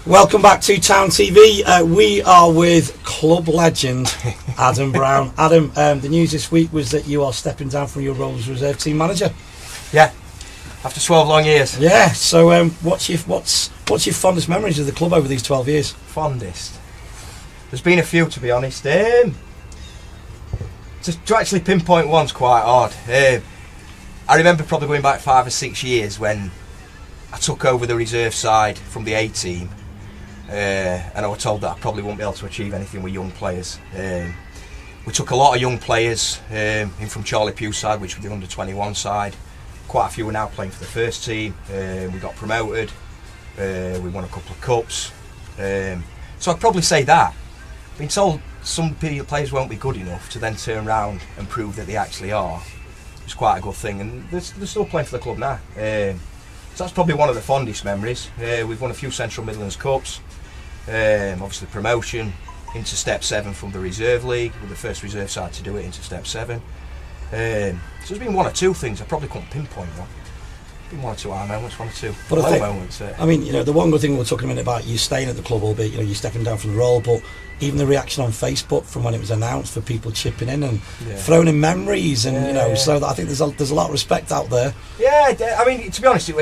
Welcome back to Town TV. We are with club legend Adam Brown. Adam, the news this week was that you are stepping down from your role as reserve team manager. Yeah, after 12 long years. Yeah. So, what's your fondest memories of the club over these 12 years? Fondest? There's been a few, to be honest. To actually pinpoint one's quite hard. I remember probably going back 5 or 6 years when I took over the reserve side from the A team. And I was told that I probably wouldn't be able to achieve anything with young players. We took a lot of young players in from Charlie Pugh's side, which was the under-21 side. Quite a few are now playing for the first team. We got promoted. We won a couple of cups. So I'd probably say that. Being told some players won't be good enough to then turn around and prove that they actually are, it's quite a good thing. And they're still playing for the club now. So that's probably one of the fondest memories. We've won a few Central Midlands Cups. Obviously promotion into Step 7 from the Reserve League. We're the first reserve side to do it into Step 7. So there's been one or two things. I probably couldn't pinpoint one. Been one or two high moments, one or two low moments. I mean, the one good thing we were talking a minute about you staying at the club, albeit you're stepping down from the role, but even the reaction on Facebook from when it was announced for people chipping in and throwing in memories, and so I think there's a lot of respect out there. Yeah, I mean, to be honest, it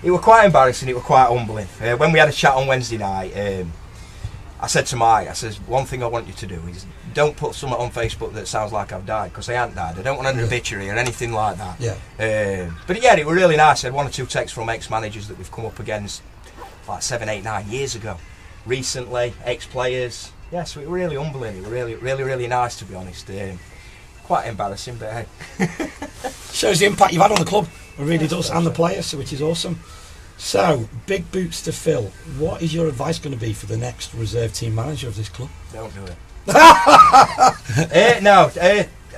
was quite embarrassing. It was quite humbling. When we had a chat on Wednesday night, I said to Mike, I says, one thing I want you to do is don't put something on Facebook that sounds like I've died, because I ain't died. I don't want an obituary or anything like that. But yeah, it was really nice. I had one or two texts from ex-managers that we've come up against like 7, 8, 9 years ago. Recently, ex-players. Yeah, so it was really humbling. It was really nice, to be honest. Quite embarrassing, but hey. Shows the impact you've had on the club. It really does, and the players, which is awesome. So, big boots to fill. What is your advice going to be for the next reserve team manager of this club? Don't do it.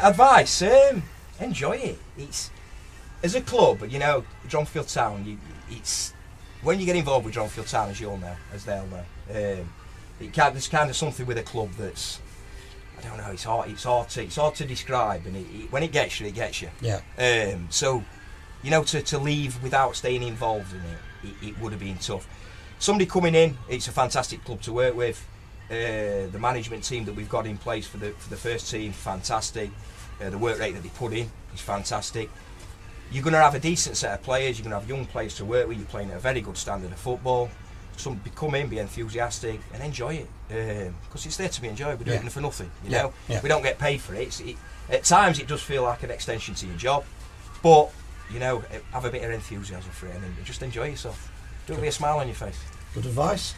Advice. Enjoy it. It's as a club, Dronfield Town. It's when you get involved with Dronfield Town, as they'll know. There's kind of something with a club that's, I don't know. It's hard to describe, and when it gets you, it gets you. Yeah. So, to leave without staying involved in it would have been tough. Somebody coming in, it's a fantastic club to work with. The management team that we've got in place for the first team, fantastic. The work rate that they put in is fantastic. You're going to have a decent set of players. You're going to have young players to work with. You're playing at a very good standard of football. Somebody come in, be enthusiastic, and enjoy it, because it's there to be enjoyed. We're doing it for nothing, you know. We don't get paid for it. At times, it does feel like an extension to your job, but have a bit of enthusiasm for it and just enjoy yourself. Do it with a smile on your face. Good advice.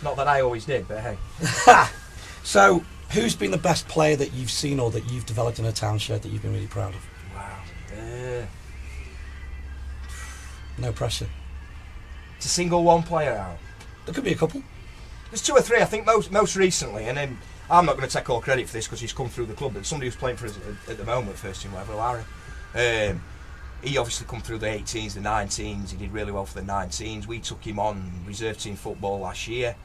Not that I always did, but hey. So, who's been the best player that you've seen or that you've developed in a town shed that you've been really proud of? Wow. No pressure. To single one player out. There could be a couple. There's 2 or 3, I think, most recently, and then I'm not going to take all credit for this because he's come through the club, but somebody who's playing for us at the moment, first team level, Larry. He obviously come through the 18s, the 19s. He did really well for the 19s. We took him on reserve team football last year.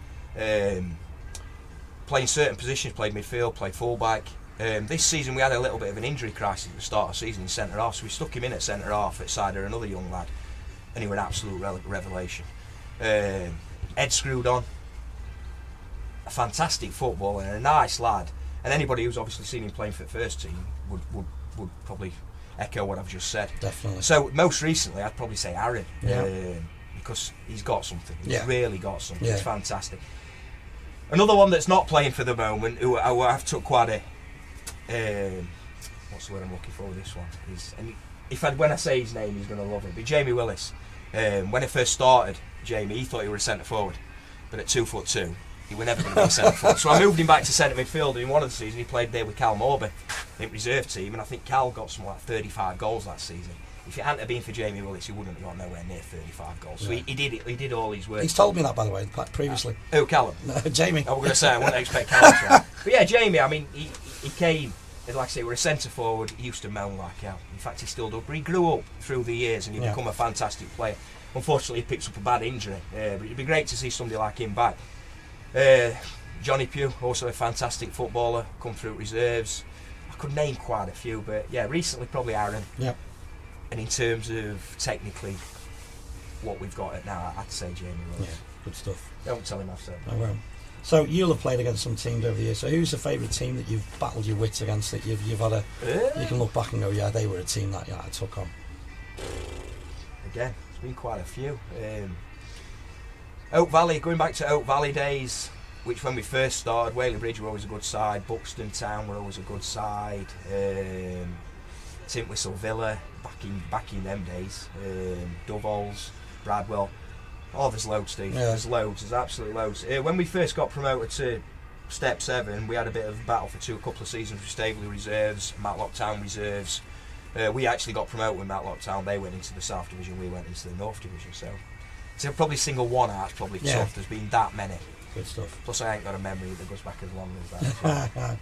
Playing certain positions, played midfield, played fullback. This season we had a little bit of an injury crisis at the start of the season in centre half, so we stuck him in at centre half at side of another young lad, and he was an absolute revelation. Ed screwed on. A fantastic footballer and a nice lad. And anybody who's obviously seen him playing for the first team would probably echo what I've just said. Definitely. So most recently, I'd probably say Aaron, because he's got something. He's really got something. It's fantastic. Another one that's not playing for the moment, who I've took quite a what's the word I'm looking for with this one? When I say his name, he's going to love it. But Jamie Willis. When I first started, Jamie, he thought he was a centre forward, but at 2'2", he was never going to be a centre forward. So I moved him back to centre midfield. In one of the seasons, he played there with Cal Morby in reserve team, and I think Cal got something like 35 goals that season. If it hadn't been for Jamie Willis, he wouldn't have got nowhere near 35 goals. So he did all his work. He's told me that, by the way, previously. Who, Callum? No, Jamie. I was going to say, I wouldn't expect Callum to. But yeah, Jamie, I mean, he came, like I say, we're a centre forward. He used to moan like hell. In fact, he still does. But he grew up through the years and he become a fantastic player. Unfortunately, he picks up a bad injury. But it'd be great to see somebody like him back. Johnny Pugh, also a fantastic footballer, come through reserves. I could name quite a few, but yeah, recently probably Aaron. Yeah. And in terms of technically what we've got at now, I'd say Jamie Willis. Good stuff. Don't tell him I've said. I won't. So you'll have played against some teams over the years. So who's the favourite team that you've battled your wits against, that you've had a you can look back and go, yeah, they were a team that I took on? Again, it's been quite a few. Oak Valley, going back to Oak Valley days, which when we first started, Whaley Bridge were always a good side, Buxton Town were always a good side, Tintwistle Villa back in them days, Doveholes, Bradwell. Oh, there's loads, Steve. Yeah. There's absolutely loads. When we first got promoted to Step 7, we had a bit of a battle for a couple of seasons with Staveley Reserves, Matlock Town Reserves. We actually got promoted with Matlock Town. They went into the South Division, we went into the North Division. So probably single one out's probably tough. There's been that many. Good stuff. Plus I ain't got a memory that goes back as long as that.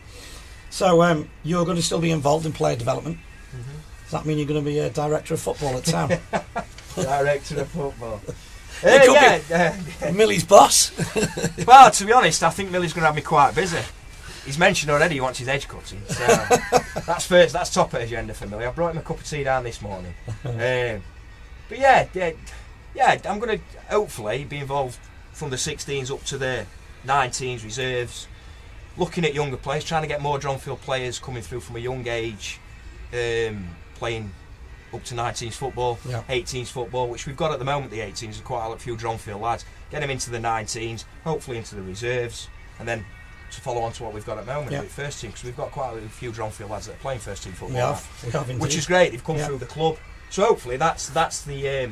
So you're going to still be involved in player development. Mm-hmm. Does that mean you're going to be a director of football at town? Director of football. Millie's boss. Well, to be honest, I think Millie's going to have me quite busy. He's mentioned already he wants his edge cutting, so that's top of the agenda for Millie. I brought him a cup of tea down this morning. But yeah, I'm going to hopefully be involved from the 16s up to the 19s reserves, looking at younger players, trying to get more Dronfield players coming through from a young age, playing up to 19s football, 18s football, which we've got at the moment. The 18s are quite a few Dronfield lads. Get them into the 19s, hopefully into the reserves, and then to follow on to what we've got at the moment with first team, because we've got quite a few Dronfield lads that are playing first team football, we have which is great. They've come through the club, so hopefully that's the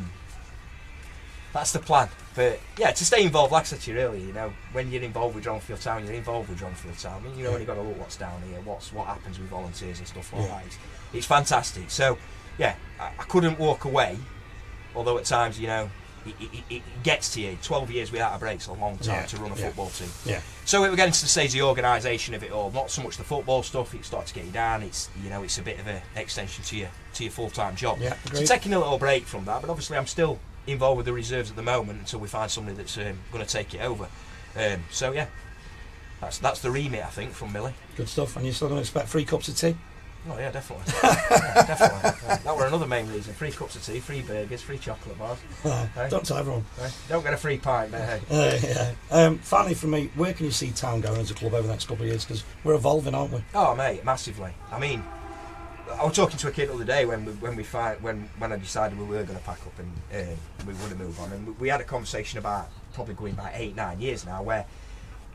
plan. But yeah, to stay involved, like I said to you earlier, you know, when you're involved with Dronfield Town, you're involved with Dronfield Town. I mean, you only got to look what's down here, what happens with volunteers and stuff like that. It's fantastic. So yeah, I couldn't walk away, although at times, you know, it gets to you. 12 years without a break's a long time to run a football team. Yeah. So we're getting to the stage of the organisation of it all, not so much the football stuff. It starts to get you down. It's, you know, it's a bit of an extension to your full-time job. Yeah, so taking a little break from that, but obviously I'm still involved with the reserves at the moment until we find somebody that's going to take it over. So yeah, that's the remit, I think, from Millie. Good stuff. And you're still going to expect 3 cups of tea? Oh yeah, definitely. Definitely. That were another main reason. 3 cups of tea, 3 burgers, 3 chocolate bars. Don't tell everyone. Don't get a free pint, mate. Hey. Finally, from me, where can you see Town going as a club over the next couple of years? Because we're evolving, aren't we? Oh mate, massively. I mean, I was talking to a kid the other day when I decided we were going to pack up and we were going to move on, and we had a conversation about probably going back 8-9 years now, where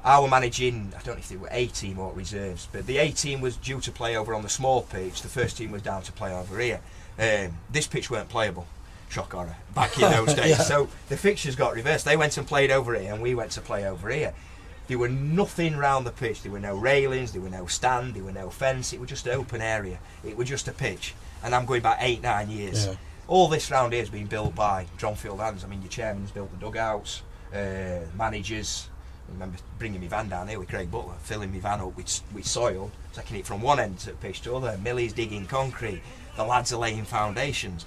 I were managing, I don't know if they were A team or reserves, but the A team was due to play over on the small pitch, the first team was down to play over here. This pitch weren't playable, shock horror, back in those days. So the fixtures got reversed. They went and played over here and we went to play over here. There were nothing round the pitch. There were no railings, there were no stand, there were no fence. It was just an open area. It was just a pitch. And I'm going back 8-9 years. Yeah. All this round here has been built by Dronfield hands. I mean, your chairman's built the dugouts, managers. I remember bringing my van down here with Craig Butler, filling my van up with soil, taking it from one end of the pitch to the other. Millie's digging concrete. The lads are laying foundations.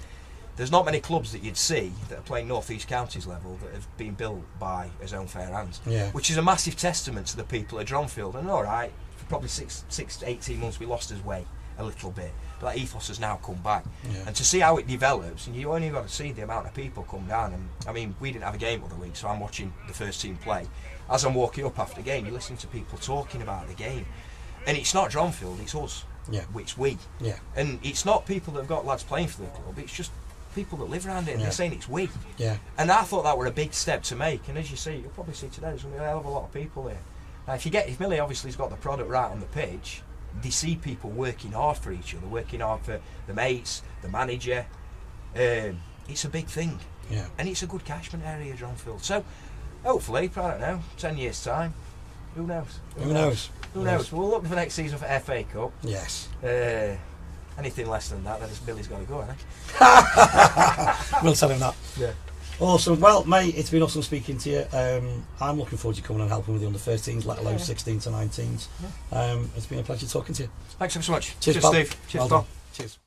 There's not many clubs that you'd see that are playing North East Counties level that have been built by his own fair hands, which is a massive testament to the people at Dronfield. And all right, for probably 6 to 18 months we lost his way a little bit, but that ethos has now come back. And to see how it develops, and you only got to see the amount of people come down. And I mean, we didn't have a game the other week, so I'm watching the first team play. As I'm walking up after the game, you listen to people talking about the game, and it's not Dronfield, it's us, it's we. And it's not people that have got lads playing for the club, it's just people that live around it, and they're saying it's we. And I thought that were a big step to make, and as you see, you'll probably see today, there's going to be a hell of a lot of people here. Now if Millie obviously's got the product right on the pitch, they see people working hard for each other, working hard for the mates, the manager. It's a big thing, and it's a good catchment area, Dronfield. So hopefully, I don't know, 10 years time, who knows? Who knows? We'll look for next season for FA Cup. Yes. Anything less than that, then Billy's got to go, I think. We'll tell him that. Yeah. Awesome. Well, mate, it's been awesome speaking to you. I'm looking forward to coming and helping with the under-13s, let alone 16 to 19s. It's been a pleasure talking to you. Thanks ever so much. Cheers, Steve. Cheers, well Paul. Cheers.